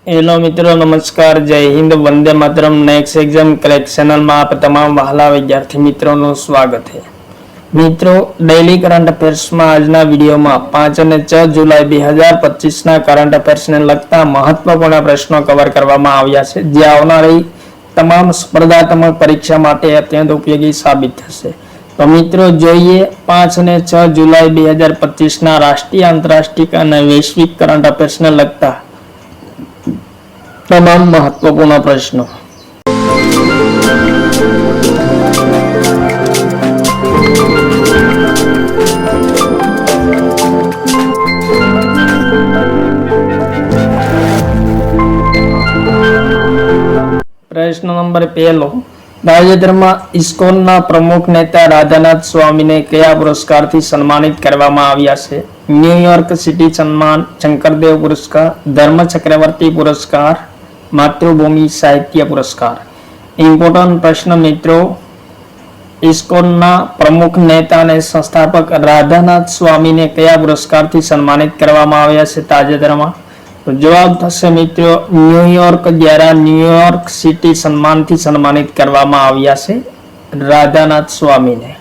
Hello મિત્રો, નમસ્કાર, જય Hind, Vande Mataram. Next exam crack ચેનલમાં આપ તમામ વહાલા વિદ્યાર્થી મિત્રોનું સ્વાગત છે. મિત્રો, ડેઇલી કરંટ અફેર્સમાં આજના વિડીયોમાં 5 અને 6 જુલાઈ 2025ના કરંટ અફેર્સને લગતા મહત્વપૂર્ણ પ્રશ્નો કવર કરવામાં આવ્યા છે, જે આવનારી તમામ સ્પર્ધાત્મક પરીક્ષા માટે અત્યંત ઉપયોગી સાબિત થશે. તો મિત્રો, જોઈએ 5 અને 6 જુલાઈ 2025ના રાષ્ટ્રીય, આંતરરાષ્ટ્રીય અને વૈશ્વિક કરંટ અફેર્સને લગતા તમામ મહત્વપૂર્ણ પ્રશ્નો. પ્રશ્ન નંબર 1. તાજેતરમાં ઇસ્કોનના પ્રમુખ નેતા રાધાનાથ સ્વામીને કયા પુરસ્કારથી સન્માનિત કરવામાં આવ્યા છે? ન્યુયોર્ક સિટી સન્માન, શંકરદેવ પુરસ્કાર, ધર્મ ચક્રવર્તી પુરસ્કાર, માતૃભૂમિ સાહિત્ય પુરસ્કાર. ઇમ્પોર્ટન્ટ પ્રશ્ન મિત્રો, ઇસ્કોનના પ્રમુખ નેતા અને સંસ્થાપક રાધાનાથ સ્વામીને કયા પુરસ્કારથી સન્માનિત કરવામાં આવ્યા છે તાજેતરમાં? તો જવાબ થશે મિત્રો, ન્યુયોર્ક દ્વારા ન્યુયોર્ક સિટી સન્માનથી સન્માનિત કરવામાં આવ્યા છે રાધાનાથ સ્વામીને.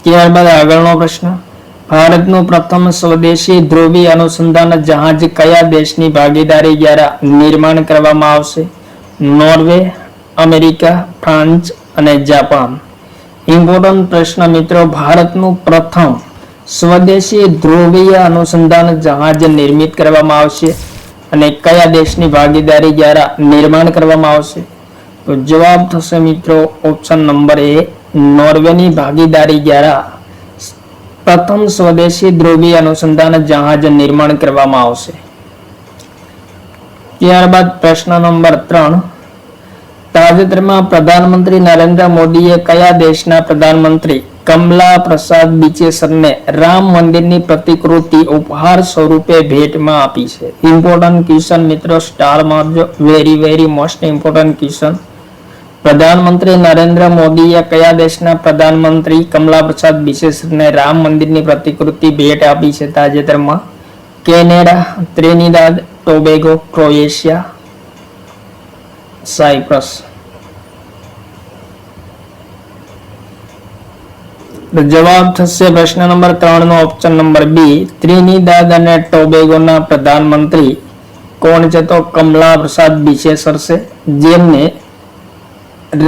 ત્યારબાદ આગળનો પ્રશ્ન, ભારતનું પ્રથમ સ્વદેશી ધ્રુવીય અનુસંધાન જહાજ કયા દેશની ભાગીદારી દ્વારા નિર્માણ કરવામાં આવશે? નોર્વે, અમેરિકા, ફ્રાન્સ અને જાપાન. ઇમ્પોર્ટન્ટ પ્રશ્ન મિત્રો, ભારતનું પ્રથમ સ્વદેશી ધ્રુવીય અનુસંધાન જહાજ નિર્મિત કરવામાં આવશે અને કયા દેશની ભાગીદારી દ્વારા નિર્માણ કરવામાં આવશે? તો જવાબ થશે મિત્રો ઓપ્શન નંબર એ, નોર્વેની ભાગીદારી દ્વારા પ્રથમ સ્વદેશી ધ્રુવીય અનુસંધાન જહાજ નિર્માણ કરવામાં આવશે. ત્યારબાદ પ્રશ્ન નંબર 3. તાજેતરમાં પ્રધાનમંત્રી નરેન્દ્ર મોદીએ કયા દેશના પ્રધાનમંત્રી કમલા પ્રસાદ બિચેસરને રામ મંદિરની પ્રતિકૃતિ ઉપહાર સ્વરૂપે ભેટમાં આપી છે? ઇમ્પોર્ટન્ટ ક્વેશ્ચન મિત્રો, સ્ટાર મારજો, વેરી મોસ્ટ ઇમ્પોર્ટન્ટ ક્વેશ્ચન. પ્રધાનમંત્રી નરેન્દ્ર મોદીએ કયા દેશના પ્રધાનમંત્રી કમલા પ્રસાદ બિચેસરને રામ મંદિરની પ્રતિકૃતિ ભેટ આપી છે તાજેતરમાં? Canada, ત્રિનિદાદ, Tobago, Croatia, Cyprus. જવાબ થશે પ્રશ્ન નંબર 3 નો ઓપ્શન નંબર બી, ત્રિનિદાદ અને ટોબેગોના પ્રધાનમંત્રી કોણ છે? તો કમલા પ્રસાદ બિચેસર છે, જેમને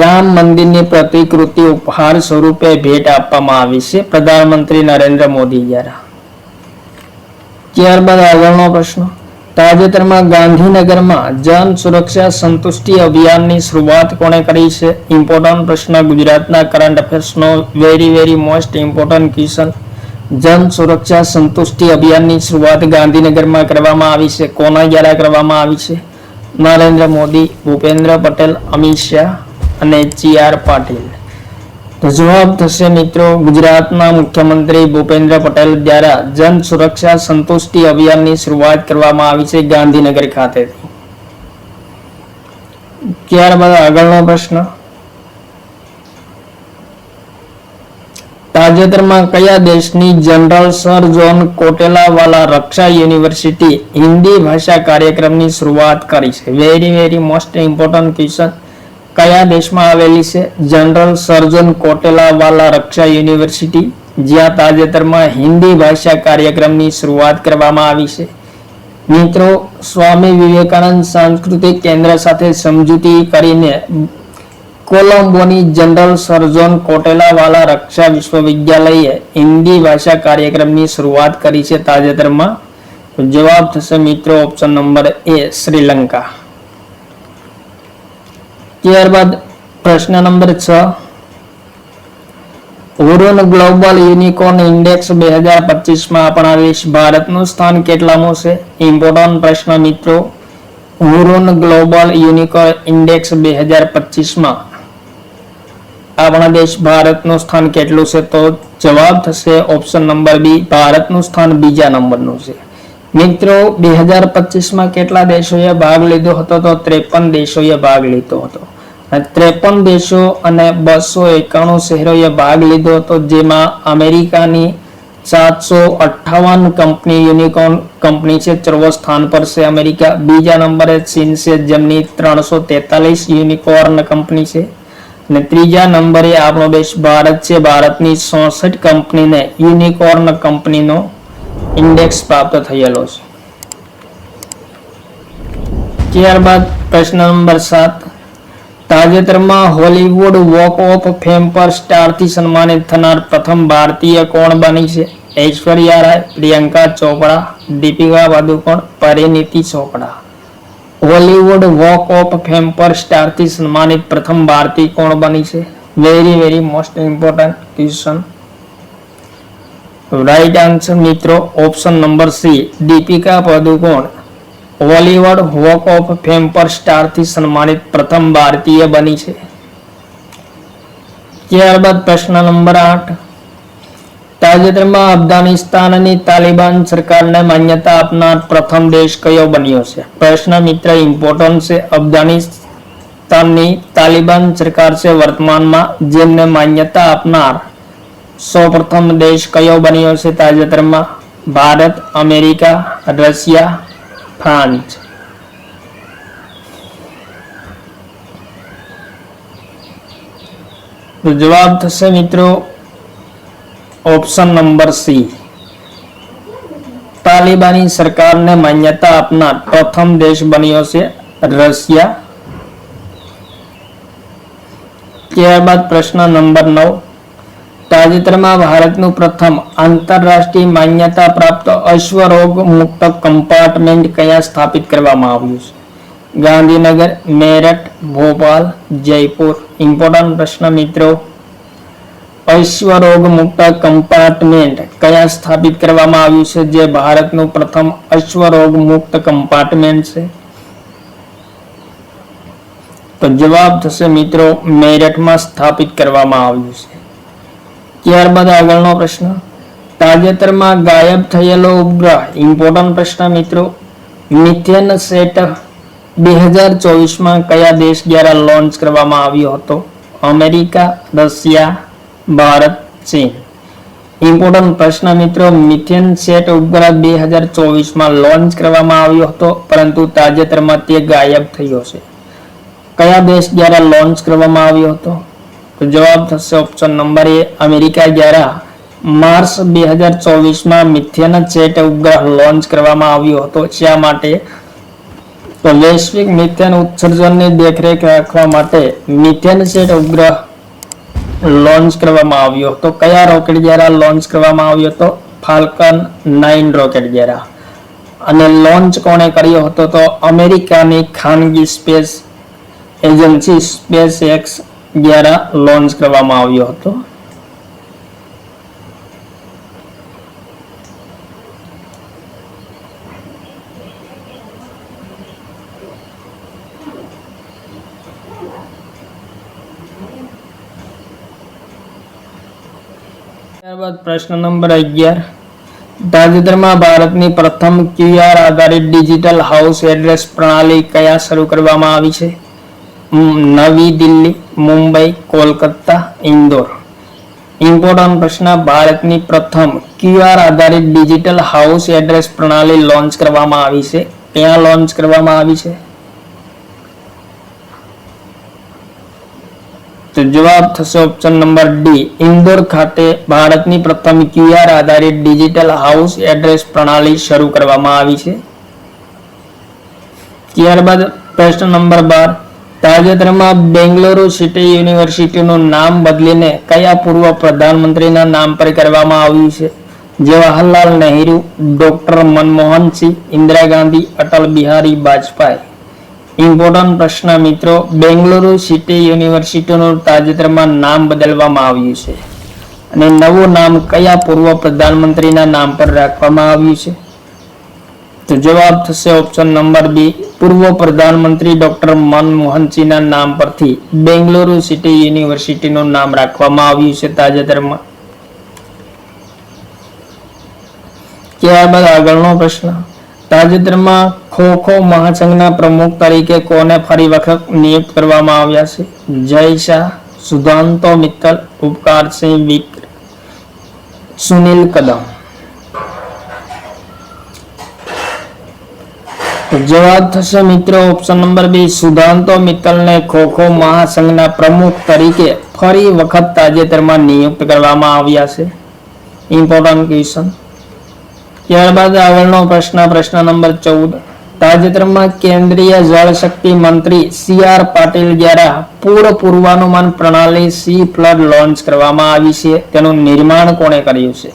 રામ મંદિરની પ્રતિકૃતિ ઉપહાર સ્વરૂપે ભેટ આપવામાં આવી છે પ્રધાનમંત્રી નરેન્દ્ર મોદી દ્વારા. ત્યારબાદ આગળનો પ્રશ્ન, તાજેતરમાં ગાંધીનગરમાં જન સુરક્ષા સંતુષ્ટિ અભિયાનની શરૂઆત કોણે કરી છે? ઇમ્પોર્ટન્ટ પ્રશ્ન, ગુજરાતના કરંટ અફેર્સનો વેરી મોસ્ટ ઇમ્પોર્ટન્ટ ક્વેશ્ચન. જન સુરક્ષા સંતુષ્ટિ અભિયાનની શરૂઆત ગાંધીનગરમાં કરવામાં આવી છે. કોના દ્વારા કરવામાં આવી છે? નરેન્દ્ર મોદી, ભૂપેન્દ્ર પટેલ, અમિત શાહ અને CR પાટીલ. તો જવાબ થશે મિત્રો, ગુજરાતના મુખ્યમંત્રી ભૂપેન્દ્ર પટેલ દ્વારા જન સુરક્ષા સંતુષ્ટિ અભિયાનની શરૂઆત કરવામાં આવી છે ગાંધીનગર ખાતેથી. ત્યારબાદ આગળનો પ્રશ્ન, તાજેતરમાં કયા દેશની જનરલ સર જોન કોટેલાવાલા રક્ષા યુનિવર્સિટી હિન્દી ભાષા કાર્યક્રમની શરૂઆત કરી છે? Very most important question. કયા દેશમાં આવેલી છે જનરલ સર્જન કોટેલાવાલા રક્ષા યુનિવર્સિટી, જ્યાં તાજેતરમાં હિન્દી ભાષા કાર્યક્રમની શરૂઆત કરવામાં આવી છે? મિત્રો, સ્વામી વિવેકાનંદ સાંસ્કૃતિક કેન્દ્ર સાથે સમજૂતી કરીને કોલંબોની જનરલ સર્જન કોટેલાવાલા રક્ષા વિશ્વવિદ્યાલયે હિન્દી ભાષા કાર્યક્રમની શરૂઆત કરી છે તાજેતરમાં. જવાબ થશે મિત્રો ઓપ્શન નંબર એ, શ્રીલંકા. ત્યારબાદ પ્રશ્ન નંબર 6. હુરુન ગ્લોબલ યુનિકોર્ન ઇન્ડેક્સ 2025માં આપણા દેશ ભારતનું સ્થાન કેટલામું છે? ઇમ્પોર્ટન્ટ પ્રશ્ન મિત્રો, હુરુન ગ્લોબલ યુનિકોર્ન ઇન્ડેક્સ 2025માં આપણા દેશ ભારતનું સ્થાન કેટલું છે? તો જવાબ થશે ઓપ્શન નંબર બી, ભારતનું સ્થાન બીજા નંબરનું છે. મિત્રો, 2025માં કેટલા દેશોએ ભાગ લીધો હતો? તો 53 દેશોએ ભાગ લીધો હતો. 53 દેશો અને 291 શહેરોએ ભાગ લીધો હતો, જેમાં અમેરિકાની 758 कंपनी यूनिकॉर्न कंपनी છે, 14 स्थान पर છે अमेरिका। બીજા નંબરે ચીન છે, જેમની 343 યુનિકોર્ન કંપની છે। અને ત્રીજા નંબરે આપણો દેશ ભારત છે, ભારતની 66 કંપનીને યુનિકોર્ન કંપનીનો ઇન્ડેક્સ પ્રાપ્ત થયેલો છે। ત્યારબાદ પ્રશ્ન નંબર 7, તાજેતરમાં હોલીવુડ વોક ઓફ ફેમ પર સ્ટારથી સન્માનિત થનાર પ્રથમ ભારતીય કોણ બની છે? Aishwarya Rai, Priyanka Chopra, Deepika Padukone, Parineeti Chopra. Hollywood walk of fame પર સ્ટારથી સન્માનિત પ્રથમ ભારતીય કોણ બની છે? Very most important question. Right answer મિત્રો option number C, Deepika Padukone Hollywood walk of fame પર સ્ટારથી સન્માનિત પ્રથમ ભારતીય બની છે। ત્યારબાદ પ્રશ્ન નંબર 8, તાજેતરમાં અફઘાનિસ્તાનની તાલિબાન સરકારને માન્યતા આપનાર પ્રથમ દેશ કયો બન્યો છે? પ્રશ્ન મિત્ર ઇમ્પોર્ટન્ટ છે। અફઘાનિસ્તાનની તાલિબાન સરકાર છે વર્તમાનમાં જેમને માન્યતા આપનાર સૌપ્રથમ દેશ કયો બન્યો છે તાજેતરમાં? Bharat, America, Russia, France. તો જવાબ થશે મિત્રો ઓપ્શન નંબર સી, તાલિબાની સરકારને માન્યતા આપનાર પ્રથમ દેશ બન્યો છે રશિયા। ત્યારબાદ પ્રશ્ન નંબર 9, તાજેતરમાં ભારતનું પ્રથમ આંતરરાષ્ટ્રીય માન્યતા પ્રાપ્ત અશ્વરોગ મુક્ત કમ્પાર્ટમેન્ટ કયા સ્થાપિત કરવામાં આવ્યું છે? ગાંધીનગર, મેરઠ, ભોપાલ, જયપુર। ઇમ્પોર્ટન્ટ પ્રશ્ન મિત્રો, અશ્વરોગ મુક્ત કમ્પાર્ટમેન્ટ કયા સ્થાપિત કરવામાં આવ્યું છે જે ભારતનું પ્રથમ અશ્વરોગ મુક્ત કમ્પાર્ટમેન્ટ છે? તો જવાબ થશે મિત્રો મેરઠમાં સ્થાપિત કરવામાં આવ્યું છે। ત્યારબાદ આગળનો પ્રશ્ન, તાજેતરમાં ગાયબ થયેલો ઉપગ્રહ, ઇમ્પોર્ટન્ટ પ્રશ્ન મિત્રો, મિથેન સેટ 2024માં કયા દેશ દ્વારા લોન્ચ કરવામાં આવ્યો હતો? અમેરિકા, રશિયા, ભારત, ચીન। ઇમ્પોર્ટન્ટ પ્રશ્ન મિત્રો, મિથેન સેટ ઉપગ્રહ 2024માં લોન્ચ કરવામાં આવ્યો હતો પરંતુ તાજેતરમાં તે ગાયબ થયો છે। કયા દેશ દ્વારા લોન્ચ કરવામાં આવ્યો હતો? તો જવાબ થશે ઓપ્શન નંબર એ, અમેરિકા દ્વારા માર્ચ 2024માં મિથેન સેટ ઉપગ્રહ લોન્ચ કરવામાં આવ્યો હતો। શા માટે? તો વૈશ્વિક મિથેન ઉત્સર્જનની દેખરેખ રાખવા માટે મિથેન સેટ ઉપગ્રહ લોન્ચ કરવામાં આવ્યો હતો। કયા રોકેટ દ્વારા લોન્ચ કરવામાં આવ્યો હતો? ફાલ્કન 9 રોકેટ દ્વારા। અને લોન્ચ કોણે કર્યો હતો? તો અમેરિકાની ખાનગી સ્પેસ એજન્સી સ્પેસ એક્સ દ્વારા લોન્ચ કરવામાં આવ્યો હતો। ત્યારબાદ પ્રશ્ન નંબર 11, તાજેતરમાં ભારતની પ્રથમ QR આધારિત ડિજિટલ હાઉસ એડ્રેસ પ્રણાલી કયા શરૂ કરવામાં આવી છે? નવી દિલ્હી, મુંબઈ, કોલકાતા, ઇન્દોર। ઇમ્પોર્ટન્ટ પ્રશ્ન, ભારતની પ્રથમ QR આધારિત ડિજિટલ હાઉસ એડ્રેસ પ્રણાલી લોન્ચ કરવામાં આવી છે, ક્યાં લોન્ચ કરવામાં આવી છે? તો જવાબ થશે ઓપ્શન નંબર ડી, ઇન્દોર ખાતે ભારતની પ્રથમ QR આધારિત ડિજિટલ હાઉસ એડ્રેસ પ્રણાલી શરૂ કરવામાં આવી છે। ત્યારબાદ પ્રશ્ન નંબર 12, તાજેતરમાં બેંગલુરુ સિટી યુનિવર્સિટીનું નામ બદલીને કયા પૂર્વ પ્રધાનમંત્રીના નામ પર કરવામાં આવ્યું છે? જવાહરલાલ નહેરુ, ડોક્ટર મનમોહન સિંહ, ઇન્દિરા ગાંધી, અટલ બિહારી વાજપેયી। ઇમ્પોર્ટન્ટ પ્રશ્ન મિત્રો, બેંગલુરુ સિટી યુનિવર્સિટીનું તાજેતરમાં નામ બદલવામાં આવ્યું છે અને નવું નામ કયા પૂર્વ પ્રધાનમંત્રીના નામ પર રાખવામાં આવ્યું છે? તો જવાબ થશે ઓપ્શન નંબર બી, પૂર્વ પ્રધાનમંત્રી ડોક્ટર મનમોહન સિંહના નામ પરથી બેંગલુરુ સિટી યુનિવર્સિટીનું નામ રાખવામાં આવ્યું છે તાજેતરમાં। ત્યારબાદ આગળનો પ્રશ્ન, તાજેતરમાં ખો ખો મહાસંઘના પ્રમુખ તરીકે કોને ફરી વખત નિયુક્ત કરવામાં આવ્યા છે? જય શાહ, સુધાંતો મિત્તલ, ઉપકાર સિંહ વિક્ર, સુનિલ કદમ। તો જવાબ થશે મિત્રો ઓપ્શન નંબર બી, સુધાંતો મિત્તલને ખો ખો મહાસંઘના પ્રમુખ તરીકે ફરી વખત તાજેતરમાં નિયુક્ત કરવામાં આવ્યા છે. Important question. ત્યારબાદ આગળનો પ્રશ્ન નંબર 14. તાજેતરમાં કેન્દ્રીય જળ શક્તિ મંત્રી CR પાટીલ દ્વારા પૂર પૂર્વાનુમાન પ્રણાલી સી ફ્લડ લોન્ચ કરવામાં આવી છે. તેનું નિર્માણ કોણે કર્યું છે?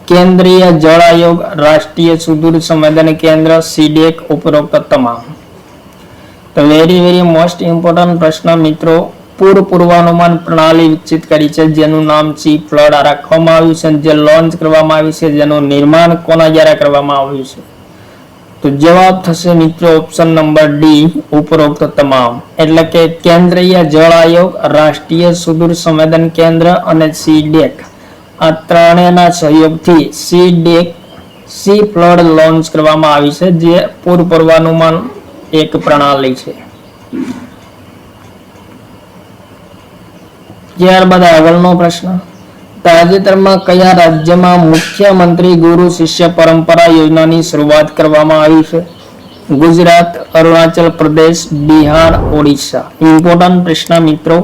કેન્દ્રીય જળ આયોગ, રાષ્ટ્રીય સુદૂર સંવેદન કેન્દ્ર, સીડેક, ઉપરોક્ત તમામ. તો વેરી મોસ્ટ ઇમ્પોર્ટન્ટ પ્રશ્ન મિત્રો, પૂર પૂર્વાનુમાન પ્રણાલી વિકસિત કરી છે જેનું નામ સી ફ્લડ રાખવામાં આવ્યું છે, જે લોન્ચ કરવામાં આવી છે, જેનું નિર્માણ કોના દ્વારા કરવામાં આવ્યું છે? તો જવાબ થશે મિત્રો ઓપ્શન નંબર ડી, ઉપરોક્ત તમામ. એટલે કે કેન્દ્રીય જળ આયોગ, રાષ્ટ્રીય સુદૂર સંવેદન કેન્દ્ર અને સીડેક, આ ત્રણેયના સહયોગથી સી ફ્લડ લોન્ચ કરવામાં આવી છે, જે પૂર પૂર્વાનુમાન એક પ્રણાલી છે. ત્યારબાદ આગળનો પ્રશ્ન. તાજેતરમાં કયા રાજ્યમાં મુખ્યમંત્રી ગુરુ શિષ્ય પરંપરા યોજનાની શરૂઆત કરવામાં આવી છે? ગુજરાત, અરુણાચલ પ્રદેશ, બિહાર, ઓડિશા. ઇમ્પોર્ટન્ટ પ્રશ્ન મિત્રો,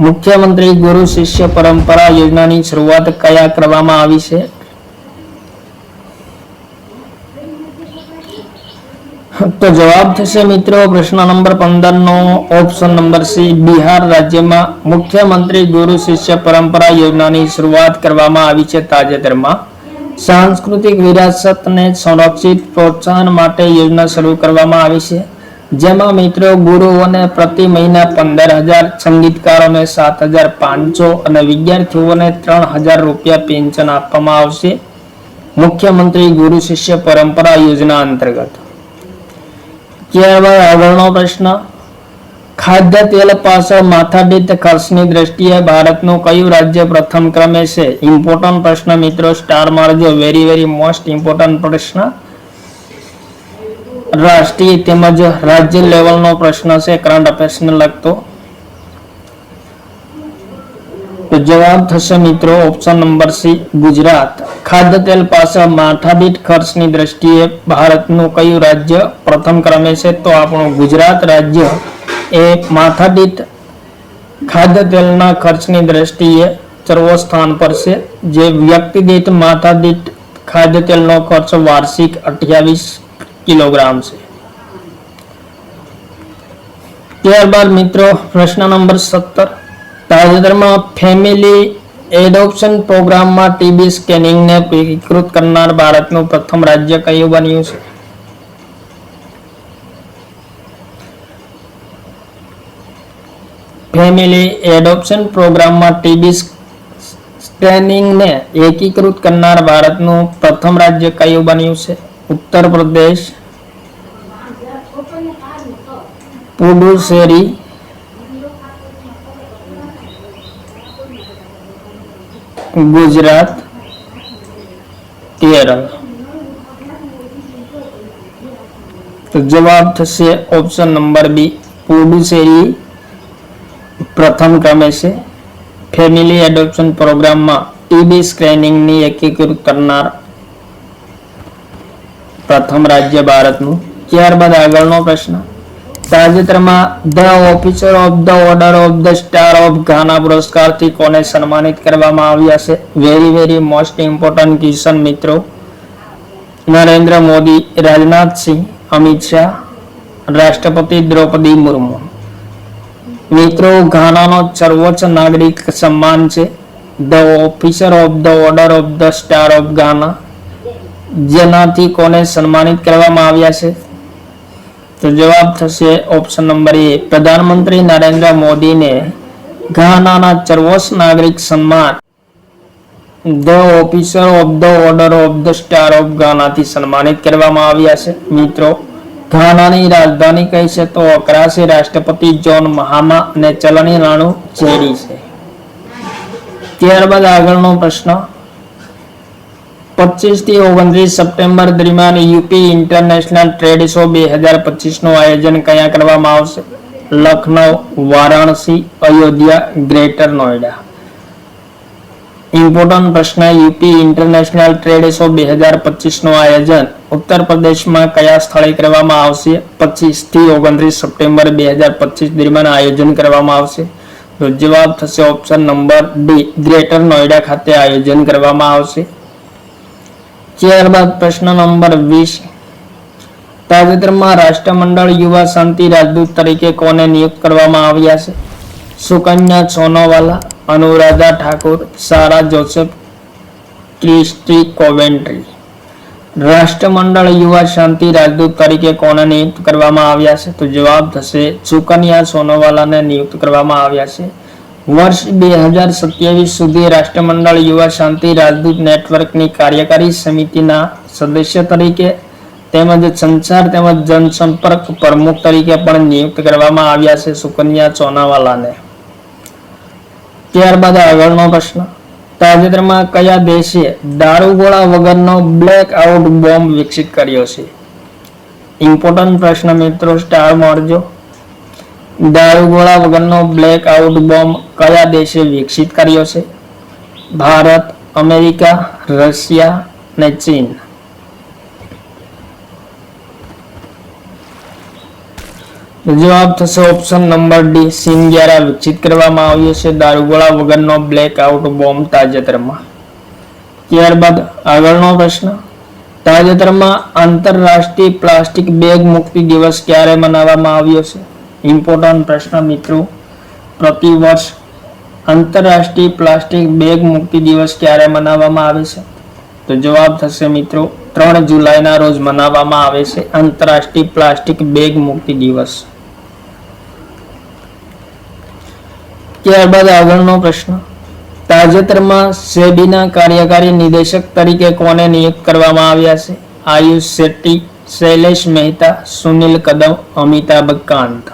મુખ્યમંત્રી ગુરુ શિષ્ય પરંપરા યોજનાની શરૂઆત કયા કરવામાં આવી છે? તો જવાબ થશે મિત્રો પ્રશ્ન નંબર 15 નો ઓપ્શન નંબર સી, બિહાર રાજ્યમાં મુખ્યમંત્રી ગુરુ શિષ્ય પરંપરા યોજનાની શરૂઆત કરવામાં આવી છે. તાજેતરમાં સાંસ્કૃતિક વિરાસતને સંરક્ષિત પ્રોત્સાહન માટે યોજના શરૂ કરવામાં આવી છે, જેમાં મિત્રો ગુરુઓને પ્રતિ મહિના 15,000, સંગીતકારોને 7,500 અને વિદ્યાર્થીઓને 3,000 રૂપિયા પેન્શન આપવામાં આવશે મુખ્યમંત્રી ગુરુ શિષ્ય પરંપરા યોજના અંતર્ગત. ત્યારબાદ આગળનો પ્રશ્ન. ખાદ્ય તેલ પાછળ માથાદીઠ ખર્ચની દ્રષ્ટિએ ભારતનું કયું રાજ્ય પ્રથમ ક્રમે છે? ઇમ્પોર્ટન્ટ પ્રશ્ન મિત્રો, સ્ટાર મારજો. વેરી મોસ્ટ ઇમ્પોર્ટન્ટ પ્રશ્ન, રાષ્ટ્રીય તેમજ રાજ્ય લેવલનો પ્રશ્ન છે, કરંટ અફેર્સને લગતો. તો જવાબ થશે મિત્રો ઓપ્શન નંબર સી, ગુજરાત. ખાદ્ય તેલ પાછળ માથાદીઠ ખર્ચની દ્રષ્ટિએ ભારતનું કયું રાજ્ય પ્રથમ ક્રમે છે? તો આપણું ગુજરાત રાજ્ય એ માથાદીઠ ખાદ્ય તેલના ખર્ચની દ્રષ્ટિએ સર્વ સ્થાન પર છે, જે વ્યક્તિ દીઠ માથાદીઠ ખાદ્ય તેલનો ખર્ચ વાર્ષિક 28 કિલોગ્રામ છે. ત્યારબાદ મિત્રો પ્રશ્ન નંબર 17. તાજેતરમાં ફેમિલી એડોપ્શન પ્રોગ્રામમાં ટીબી સ્કેનિંગને એકીકૃત કરનાર ભારતનું પ્રથમ રાજ્ય કયું બન્યું છે? ફેમિલી એડોપ્શન પ્રોગ્રામમાં ટીબી સ્કેનિંગને એકીકૃત કરનાર ભારતનું પ્રથમ રાજ્ય કયું બન્યું છે? ઉત્તર પ્રદેશ, પુડુચેરી, ગુજરાત, કેરળ. તો જવાબ થશે ઓપ્શન નંબર બી, પુડુચેરી પ્રથમ ક્રમે છે. ફેમિલી એડોપ્શન પ્રોગ્રામમાં ટીબી સ્ક્રીનિંગની એકીકૃત કરનાર પ્રથમ રાજ્ય ભારતનું. ત્યારબાદ આગળનો પ્રશ્ન. તાજેતરમાં the officer of the order of the star of Ghana પુરસ્કારથી કોને સન્માનિત કરવામાં આવ્યા છે? વેરી મોસ્ટ ઇમ્પોર્ટન્ટ ક્વેશ્ચન મિત્રો. નરેન્દ્ર મોદી, રાજનાથસિંહ, અમિત શાહ, રાષ્ટ્રપતિ દ્રૌપદી મુર્મુ. મિત્રો ઘાનાનો સર્વોચ્ચ નાગરિક સન્માન છે the officer of the order of the star of Ghana, જેનાથી કોને સન્માનિત કરવામાં આવ્યા છે? તો જવાબ થશે ઓપ્શન નંબર એ, પ્રધાનમંત્રી નરેન્દ્ર મોદીને ઘાનાના સર્વોચ્ચ નાગરિક સન્માન the officer of the order of the star of ઘાનાથી સન્માનિત કરવામાં આવ્યા છે. મિત્રો ઘાનાની રાજધાની કઈ છે? તો અક્રા છે. રાષ્ટ્રપતિ જોન મહામા અને ચલણી રાણુ જેડી છે. ત્યારબાદ આગળનો પ્રશ્ન. 25 થી 29 સપ્ટેમ્બર દરમિયાન યુપી ઇન્ટરનેશનલ ટ્રેડ શો 2025 નું આયોજન કયા કરવામાં આવશે? લખનઉ, વારાણસી, અયોધ્યા, ગ્રેટર નોઈડા. ઇમ્પોર્ટન્ટ પ્રશ્ન યુપી ઇન્ટરનેશનલ ટ્રેડ શો 2025 નું આયોજન ઉત્તર પ્રદેશમાં કયા સ્થળે કરવામાં આવશે? 25 થી 29 સપ્ટેમ્બર 2025 દરમિયાન આયોજન કરવામાં આવશે. તો જવાબ થશે option number D, greater Noida ખાતે આયોજન કરવામાં આવશે. ત્યારબાદ પ્રશ્ન નંબર 20, તાજેતરમાં રાષ્ટ્રમંડળ યુવા શાંતિ રાજદૂત તરીકે કોને નિયુક્ત કરવામાં આવ્યા છે? સુકન્યા સોનોવાલા, અનુરાધા ઠાકુર, સારા જોસેફ, ક્રિસ્ટી કોવેન્ટ્રી. રાષ્ટ્રમંડળ યુવા શાંતિ રાજદૂત તરીકે કોને નિયુક્ત કરવામાં આવ્યા છે? તો જવાબ થશે સુકન્યા સોનોવાલાને નિયુક્ત કરવામાં આવ્યા છે. વર્ષ 2027 સુધી રાષ્ટ્રમંડળ યુવા શાંતિ રાજદૂત નેટવર્કની કાર્યકારી સમિતિના સદસ્ય તરીકે તેમજ સંચાર તેમજ જનસંપર્ક પ્રમુખ તરીકે પણ નિયુક્ત કરવામાં આવ્યા છે સુકન્યા સોનોવાલાને. ત્યારબાદ આગળનો પ્રશ્ન, તાજેતરમાં કયા દેશે દારૂગોળા વગરનો બ્લેક આઉટ બોમ્બ વિકસિત કર્યો છે? ઇમ્પોર્ટન્ટ પ્રશ્ન મિત્રો, સ્ટાર મારજો. દારૂગોળા વગરનો બ્લેક આઉટ બોમ્બ કયા દેશે વિકસિત કર્યો છે? ભારત, અમેરિકા, રશિયા અને ચીન. જવાબ થશે ઓપ્શન નંબર ડી, ચીન દ્વારા વિકસિત કરવામાં આવ્યો છે દારૂગોળા વગરનો બ્લેક આઉટ બોમ્બ તાજેતરમાં. ત્યારબાદ આગળનો પ્રશ્ન, તાજેતરમાં આંતરરાષ્ટ્રીય પ્લાસ્ટિક બેગ મુક્તિ દિવસ ક્યારે મનાવવામાં આવ્યો છે? ઇમ્પોર્ટન્ટ પ્રશ્ન મિત્રો, પ્રતિવર્ષ આંતરરાષ્ટ્રીય પ્લાસ્ટિક બેગ મુક્તિ દિવસ ક્યારે મનાવવામાં આવે છે? તો જવાબ થશે મિત્રો 3 જુલાઈના રોજ મનાવવામાં આવે છે આંતરરાષ્ટ્રીય પ્લાસ્ટિક બેગ મુક્તિ દિવસ. ત્યારબાદ આગળનો પ્રશ્ન, તાજેતરમાં સેબીના કાર્યકારી નિદેશક તરીકે કોને નિયુક્ત કરવામાં આવ્યા છે? આયુષ શેટ્ટી, શૈલેષ મહેતા, સુનિલ કદમ, અમિતાભ કાંત.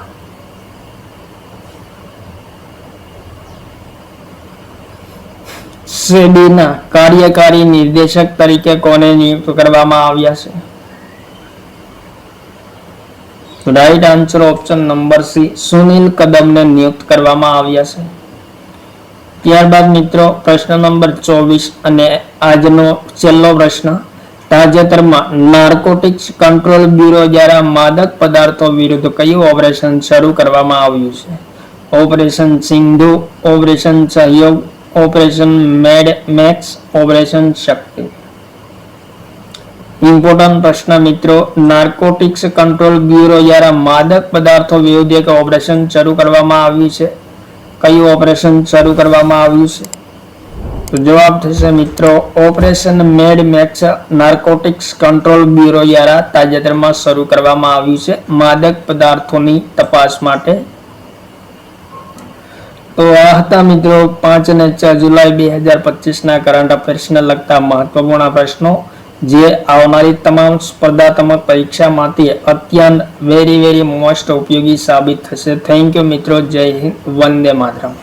સેબીના કાર્યકારી નિર્દેશક તરીકે કોને નિયુક્ત કરવામાં આવ્યા છે? Right answer option number C, Sunil કદમને નિયુક્ત કરવામાં આવ્યા છે. ત્યારબાદ મિત્રો પ્રશ્ન નંબર 24 અને આજનો છેલ્લો પ્રશ્ન, તાજેતરમાં નાર્કોટિક્સ કંટ્રોલ બ્યુરો દ્વારા માદક પદાર્થો વિરુદ્ધ કયું ઓપરેશન શરૂ કરવામાં આવ્યું છે? ઓપરેશન સિંધુ, ઓપરેશન સહયોગ, ઓપરેશન મેડ મેક્સ, ઓપરેશન શક્તિ. ઇમ્પોર્ટન્ટ પ્રશ્ન મિત્રો, નાર્કોટિક્સ કંટ્રોલ બ્યુરો દ્વારા માદક પદાર્થો વિરુદ્ધ એક ઓપરેશન શરૂ કરવામાં આવ્યું છે. કયું ઓપરેશન શરૂ કરવામાં આવ્યું છે? તો જવાબ થશે મિત્રો ઓપરેશન મેડ મેક્સ નાર્કોટિક્સ કંટ્રોલ બ્યુરો દ્વારા તાજેતરમાં શરૂ કરવામાં આવ્યું છે માદક પદાર્થોની તપાસ માટે. તો આ હતા મિત્રો 5 અને 4 જુલાઈ 2025 ના કરંટ અફેર્સને લગતા મહત્વપૂર્ણ પ્રશ્નો, જે આવનારી તમામ સ્પર્ધાત્મક પરીક્ષામાંથી અત્યંત વેરી મોસ્ટ ઉપયોગી સાબિત થશે. થેન્ક યુ મિત્રો. જય હિન્દ. વંદે માતરમ.